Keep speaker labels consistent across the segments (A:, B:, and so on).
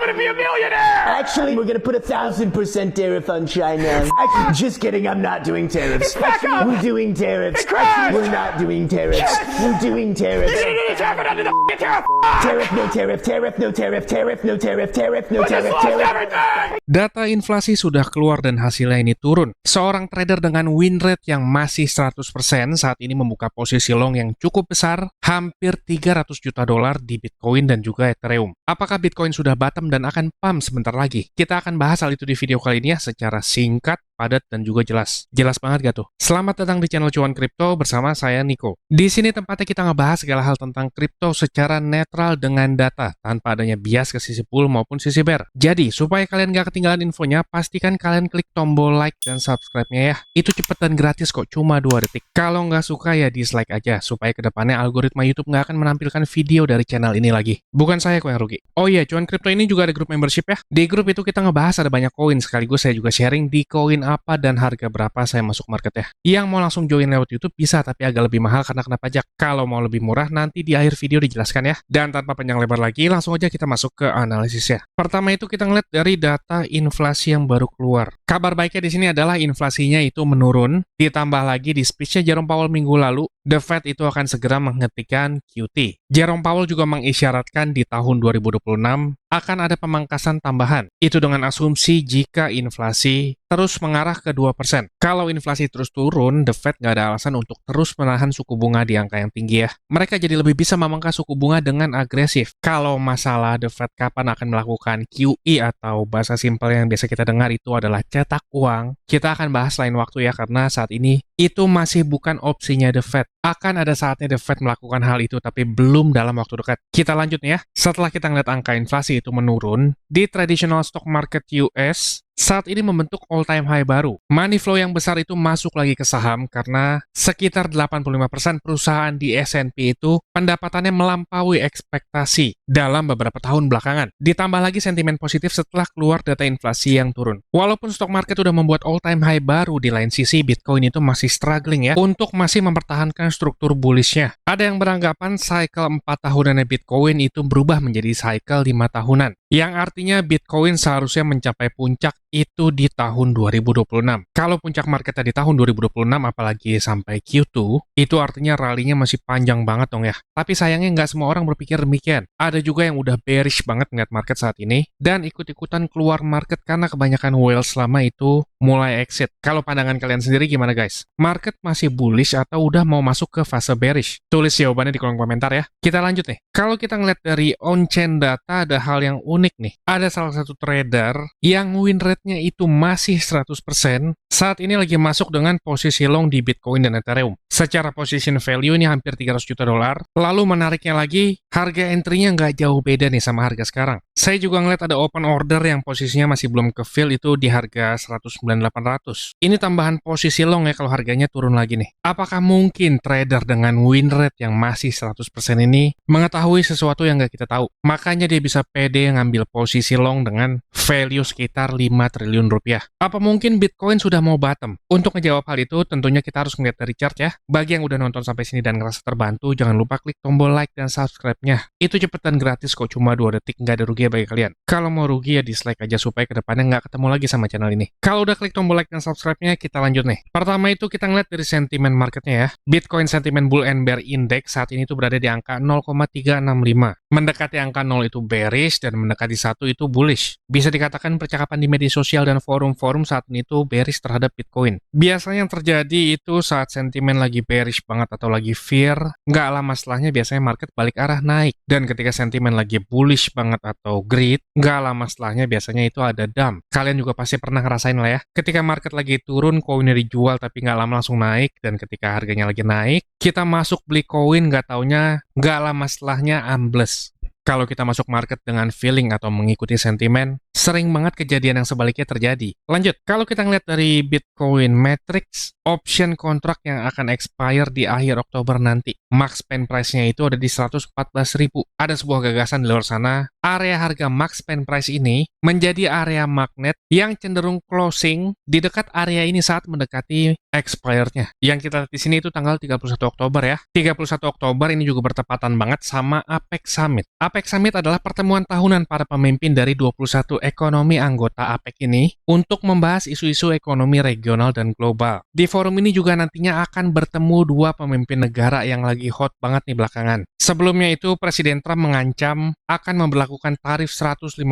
A: gonna be a millionaire!
B: Actually, we're gonna put 1,000% tariff on China. Actually, just kidding, I'm not doing tariffs.
A: Back up!
B: We're doing tariffs.
A: It crashed!
B: We're not doing tariffs. We're doing tariffs.
A: Tariff under the tariff!
B: Tariff, no tariff, tariff, no tariff, tariff, no tariff, tariff, no
A: I just
B: tariff,
A: lost
B: tariff.
A: everything!
C: Data inflasi sudah keluar dan hasilnya ini turun. Seorang trader dengan win rate yang masih 100% saat ini membuka posisi long yang cukup besar, hampir 300 juta dolar di Bitcoin dan juga Ethereum. Apakah Bitcoin sudah bottom dan akan pump sebentar lagi? Kita akan bahas hal itu di video kali ini ya, secara singkat, padat, dan juga jelas. Jelas banget gak tuh? Selamat datang di channel Cuan Kripto bersama saya Niko. Di sini tempatnya kita ngebahas segala hal tentang kripto secara netral dengan data, tanpa adanya bias ke sisi bull maupun sisi bear. Jadi, supaya kalian gak ketinggalan infonya, pastikan kalian klik tombol like dan subscribe-nya ya. Itu cepet dan gratis kok, cuma 2 detik. Kalau nggak suka ya dislike aja, supaya kedepannya algoritma YouTube nggak akan menampilkan video dari channel ini lagi. Bukan saya kok yang rugi. Oh iya, Cuan Kripto ini juga ada grup membership ya. Di grup itu kita ngebahas ada banyak koin, sekaligus saya juga sharing di koin apa dan harga berapa saya masuk market ya. Yang mau langsung join lewat YouTube bisa, tapi agak lebih mahal karena kena pajak. Kalau mau lebih murah, nanti di akhir video dijelaskan ya. Dan tanpa panjang lebar lagi, langsung aja kita masuk ke analisisnya. Pertama itu kita ngeliat dari data inflasi yang baru keluar. Kabar baiknya di sini adalah inflasinya itu menurun, ditambah lagi di speech-nya Jerome Powell minggu lalu, The Fed itu akan segera menghentikan QT. Jerome Powell juga mengisyaratkan di tahun 2026 akan ada pemangkasan tambahan. Itu dengan asumsi jika inflasi terus mengarah ke 2%. Kalau inflasi terus turun, The Fed nggak ada alasan untuk terus menahan suku bunga di angka yang tinggi ya. Mereka jadi lebih bisa memangkas suku bunga dengan agresif. Kalau masalah The Fed kapan akan melakukan QE atau bahasa simpel yang biasa kita dengar itu adalah cetak uang, kita akan bahas lain waktu ya, karena saat ini itu masih bukan opsinya The Fed. Akan ada saatnya The Fed melakukan hal itu, tapi belum dalam waktu dekat. Kita lanjut nih ya. Setelah kita ngeliat angka inflasi itu menurun, di traditional stock market US, saat ini membentuk all-time high baru. Money flow yang besar itu masuk lagi ke saham karena sekitar 85% perusahaan di S&P itu pendapatannya melampaui ekspektasi dalam beberapa tahun belakangan. Ditambah lagi sentimen positif setelah keluar data inflasi yang turun. Walaupun stock market udah membuat all-time high baru, di lain sisi Bitcoin itu masih struggling ya untuk masih mempertahankan struktur bullishnya. Ada yang beranggapan cycle 4 tahunannya Bitcoin itu berubah menjadi cycle 5 tahunan. Yang artinya Bitcoin seharusnya mencapai puncak itu di tahun 2026. Kalau puncak marketnya di tahun 2026, apalagi sampai Q2, itu artinya rally-nya masih panjang banget dong ya. Tapi sayangnya nggak semua orang berpikir demikian. Ada juga yang udah bearish banget ngeliat market saat ini, dan ikut-ikutan keluar market karena kebanyakan whales lama itu mulai exit. Kalau pandangan kalian sendiri gimana guys? Market masih bullish atau udah mau masuk ke fase bearish? Tulis jawabannya di kolom komentar ya. Kita lanjut nih. Kalau kita ngeliat dari on-chain data, ada hal yang unik nih. Ada salah satu trader yang win rate-nya itu masih 100%, saat ini lagi masuk dengan posisi long di Bitcoin dan Ethereum. Secara position value ini hampir 300 juta dolar. Lalu menariknya lagi, harga entry-nya nggak jauh beda nih sama harga sekarang. Saya juga ngeliat ada open order yang posisinya masih belum ke fill itu di harga 109.800. Ini tambahan posisi long ya kalau harganya turun lagi nih. Apakah mungkin trader dengan win rate yang masih 100% ini mengetahui sesuatu yang nggak kita tahu? Makanya dia bisa pede ngambil posisi long dengan value sekitar 5 triliun rupiah. Apa mungkin Bitcoin sudah mau bottom? Untuk ngejawab hal itu, tentunya kita harus ngeliat dari chart ya. Bagi yang udah nonton sampai sini dan ngerasa terbantu, jangan lupa klik tombol like dan subscribe-nya. Itu cepet dan gratis kok, cuma 2 detik, nggak ada rugi bagi kalian. Kalau mau rugi ya dislike aja supaya kedepannya nggak ketemu lagi sama channel ini. Kalau udah klik tombol like dan subscribe-nya, kita lanjut nih. Pertama itu kita ngeliat dari sentimen marketnya ya. Bitcoin Sentiment Bull and Bear Index saat ini tuh berada di angka 0,365. Mendekati angka 0 itu bearish dan mendekati 1 itu bullish. Bisa dikatakan percakapan di media sosial dan forum-forum saat ini tuh bearish terhadap Bitcoin. Biasanya yang terjadi itu saat sentimen lagi bearish banget atau lagi fear, nggak lama setelahnya biasanya market balik arah naik. Dan ketika sentimen lagi bullish banget atau greed, nggak lama setelahnya biasanya itu ada dump. Kalian juga pasti pernah ngerasain lah ya. Ketika market lagi turun, koinnya dijual tapi nggak lama langsung naik. Dan ketika harganya lagi naik, kita masuk beli koin nggak taunya nggak lama setelahnya ambles. Kalau kita masuk market dengan feeling atau mengikuti sentimen, sering banget kejadian yang sebaliknya terjadi. Lanjut, kalau kita ngeliat dari Bitcoin Matrix, option kontrak yang akan expire di akhir Oktober nanti. Max pen price-nya itu ada di 114.000. Ada sebuah gagasan di luar sana, area harga max pen price ini menjadi area magnet yang cenderung closing di dekat area ini saat mendekati expirednya. Yang kita lihat di sini itu tanggal 31 Oktober ya. 31 Oktober ini juga bertepatan banget sama APEC Summit. APEC Summit adalah pertemuan tahunan para pemimpin dari 21 ekonomi anggota APEC ini untuk membahas isu-isu ekonomi regional dan global. Di forum ini juga nantinya akan bertemu dua pemimpin negara yang lagi hot banget nih belakangan. Sebelumnya itu Presiden Trump mengancam akan memberlakukan tarif 155%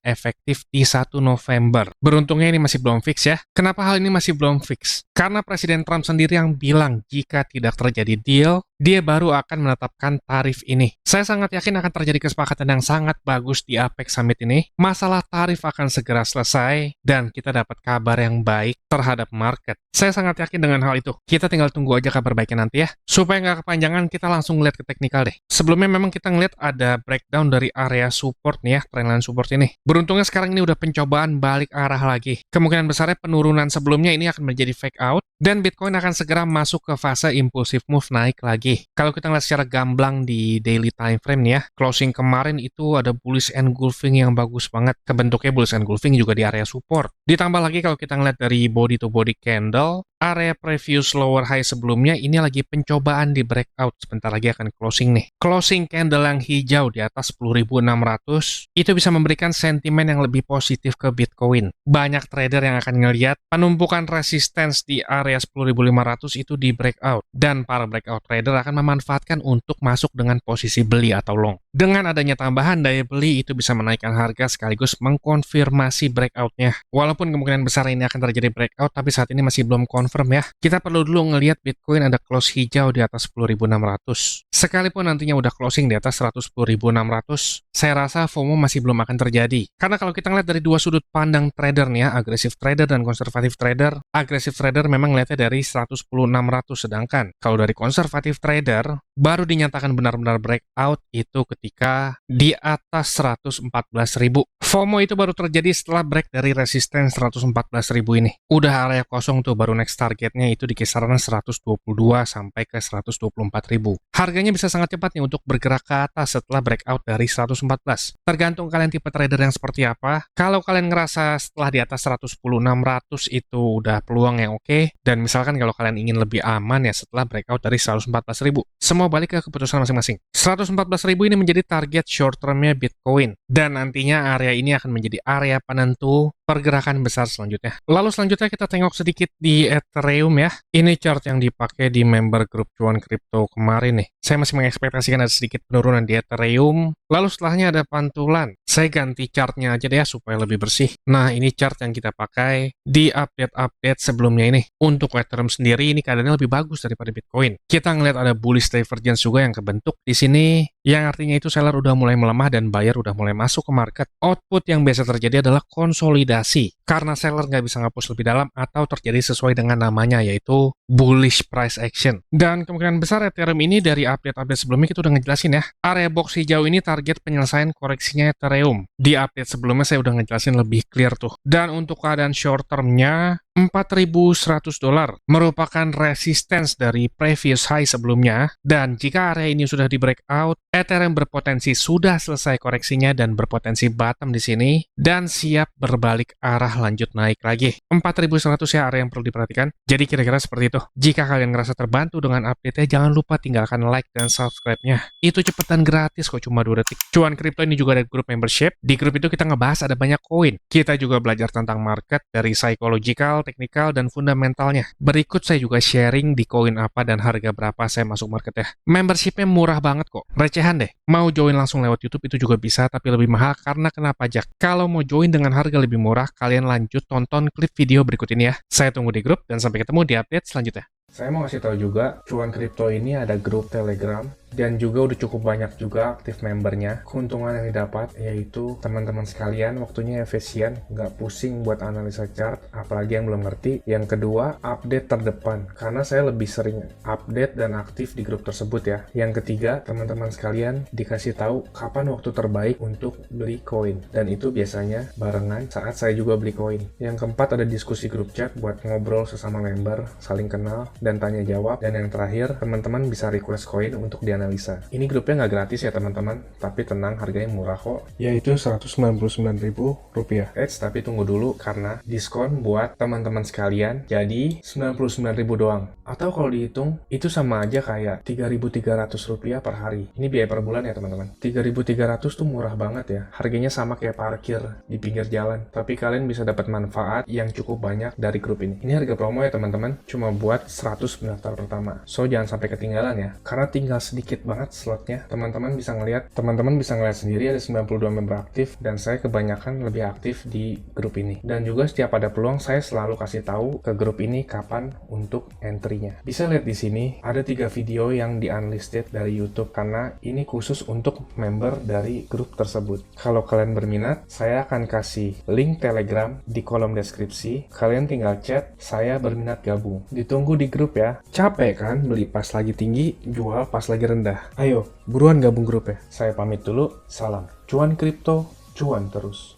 C: efektif di 1 November. Beruntungnya ini masih belum fix ya. Kenapa hal ini masih belum fix? Karena Presiden Trump sendiri yang bilang jika tidak terjadi deal, dia baru akan menetapkan tarif ini. Saya sangat yakin akan terjadi kesepakatan yang sangat bagus di APEC Summit ini. Masalah tarif akan segera selesai dan kita dapat kabar yang baik terhadap market. Saya sangat yakin dengan hal itu. Kita tinggal tunggu aja kabar baiknya nanti ya. Supaya nggak kepanjangan, kita langsung lihat ke teknikal deh. Sebelumnya memang kita ngeliat ada breakdown dari area support nih ya, trendline support ini. Beruntungnya sekarang ini udah pencobaan balik arah lagi. Kemungkinan besarnya penurunan sebelumnya ini akan menjadi fake out dan Bitcoin akan segera masuk ke fase impulsive move naik lagi. Kalau kita ngeliat secara gamblang di daily time frame nih ya, closing kemarin itu ada bullish engulfing yang bagus banget. Kebentuknya bullish engulfing juga di area support. Ditambah lagi kalau kita ngeliat dari body to body candle, area previous lower high sebelumnya ini lagi pencobaan di breakout. Sebentar lagi akan closing nih. Closing candle yang hijau di atas 10.600 itu bisa memberikan sentimen yang lebih positif ke Bitcoin. Banyak trader yang akan ngelihat penumpukan resistance di area 10.500 itu di breakout. Dan para breakout trader akan memanfaatkan untuk masuk dengan posisi beli atau long. Dengan adanya tambahan daya beli itu bisa menaikkan harga sekaligus mengkonfirmasi breakout-nya. Walaupun kemungkinan besar ini akan terjadi breakout, tapi saat ini masih belum confirm ya. Kita perlu dulu ngelihat Bitcoin ada close hijau di atas 10.600. Sekalipun nantinya udah closing di atas 110.600, saya rasa FOMO masih belum akan terjadi. Karena kalau kita ngeliat dari dua sudut pandang trader nih ya, agresif trader dan konservatif trader, agresif trader memang ngeliatnya dari 110.600, sedangkan kalau dari konservatif trader, baru dinyatakan benar-benar breakout itu ketika di atas 114.000. FOMO itu baru terjadi setelah break dari resistance 114.000 ini. Udah area kosong tuh, baru next targetnya itu di kisaran 122 sampai ke 124.000. Harganya bisa sangat cepat nih untuk bergerak ke atas setelah breakout dari 114. Tergantung kalian tipe trader yang seperti apa. Kalau kalian ngerasa setelah di atas 110.600 itu udah peluang yang oke, dan misalkan kalau kalian ingin lebih aman ya setelah breakout dari 114.000. Semua balik ke keputusan masing-masing. 114.000 ini menjadi target short termnya Bitcoin, dan nantinya area ini akan menjadi area penentu pergerakan besar selanjutnya. Lalu selanjutnya kita tengok sedikit di Ethereum ya. Ini chart yang dipakai di member grup cuan kripto kemarin nih. Saya masih mengekspektasikan ada sedikit penurunan di Ethereum. Lalu setelahnya ada pantulan. Saya ganti chartnya aja deh ya supaya lebih bersih. Nah, ini chart yang kita pakai di update-update sebelumnya ini. Untuk Ethereum sendiri ini keadaannya lebih bagus daripada Bitcoin. Kita ngeliat ada bullish divergence juga yang kebentuk di sini, yang artinya itu seller udah mulai melemah dan buyer udah mulai masuk ke market. Output yang biasa terjadi adalah konsolidasi. Karena seller nggak bisa ngapus lebih dalam atau terjadi sesuai dengan namanya, yaitu bullish price action. Dan kemungkinan besar Ethereum ini dari update-update sebelumnya kita udah ngejelasin ya. Area box hijau ini target penyelesaian koreksinya Ethereum. Di update sebelumnya saya udah ngejelasin lebih clear tuh. Dan untuk keadaan short termnya, $4.100 merupakan resistance dari previous high sebelumnya, dan jika area ini sudah di breakout, Ethereum berpotensi sudah selesai koreksinya dan berpotensi bottom di sini dan siap berbalik arah lanjut naik lagi. 4.100 ya area yang perlu diperhatikan. Jadi kira-kira seperti itu. Jika kalian ngerasa terbantu dengan update-nya, jangan lupa tinggalkan like dan subscribe-nya. Itu cepet dan gratis kok, cuma 2 detik. Cuan Kripto ini juga ada grup membership. Di grup itu kita ngebahas ada banyak koin. Kita juga belajar tentang market dari psychological, teknikal, dan fundamentalnya. Berikut saya juga sharing di koin apa dan harga berapa saya masuk market ya. Membershipnya murah banget kok. Recehan deh. Mau join langsung lewat YouTube itu juga bisa, tapi lebih mahal karena kena pajak. Kalau mau join dengan harga lebih murah, kalian lanjut tonton klip video berikut ini ya. Saya tunggu di grup dan sampai ketemu di update selanjutnya. Saya mau kasih tahu juga, Cuan Kripto ini ada grup Telegram dan juga udah cukup banyak juga aktif membernya. Keuntungan yang didapat yaitu teman-teman sekalian waktunya efisien, nggak pusing buat analisa chart, apalagi yang belum ngerti. Yang kedua, update terdepan, karena saya lebih sering update dan aktif di grup tersebut ya. Yang ketiga, teman-teman sekalian dikasih tahu kapan waktu terbaik untuk beli koin, dan itu biasanya barengan saat saya juga beli koin. Yang keempat, ada diskusi grup chat buat ngobrol sesama member, saling kenal dan tanya jawab. Dan yang terakhir, teman-teman bisa request koin untuk dianalisa analisa. Ini grupnya nggak gratis ya teman-teman, tapi tenang, harganya murah kok, yaitu Rp199.000. Tapi tunggu dulu karena diskon buat teman-teman sekalian, jadi Rp99.000 doang. Atau kalau dihitung, itu sama aja kayak Rp3.300 per hari. Ini biaya per bulan ya teman-teman. Rp3.300 tuh murah banget ya, harganya sama kayak parkir di pinggir jalan. Tapi kalian bisa dapat manfaat yang cukup banyak dari grup ini. Ini harga promo ya teman-teman, cuma buat 100 pendaftar pertama. So jangan sampai ketinggalan ya, karena tinggal sedikit banget slotnya. Teman-teman bisa ngeliat sendiri ada 92 member aktif, dan saya kebanyakan lebih aktif di grup ini. Dan juga setiap ada peluang, saya selalu kasih tahu ke grup ini kapan untuk entry-nya. Bisa lihat di sini ada 3 video yang di unlisted dari YouTube, karena ini khusus untuk member dari grup tersebut. Kalau kalian berminat, saya akan kasih link Telegram di kolom deskripsi. Kalian tinggal chat, saya berminat gabung. Ditunggu di grup ya. Capek kan beli pas lagi tinggi, jual pas lagi rendah. Ayo, buruan gabung grup ya. Saya pamit dulu, salam. Cuan kripto, cuan terus.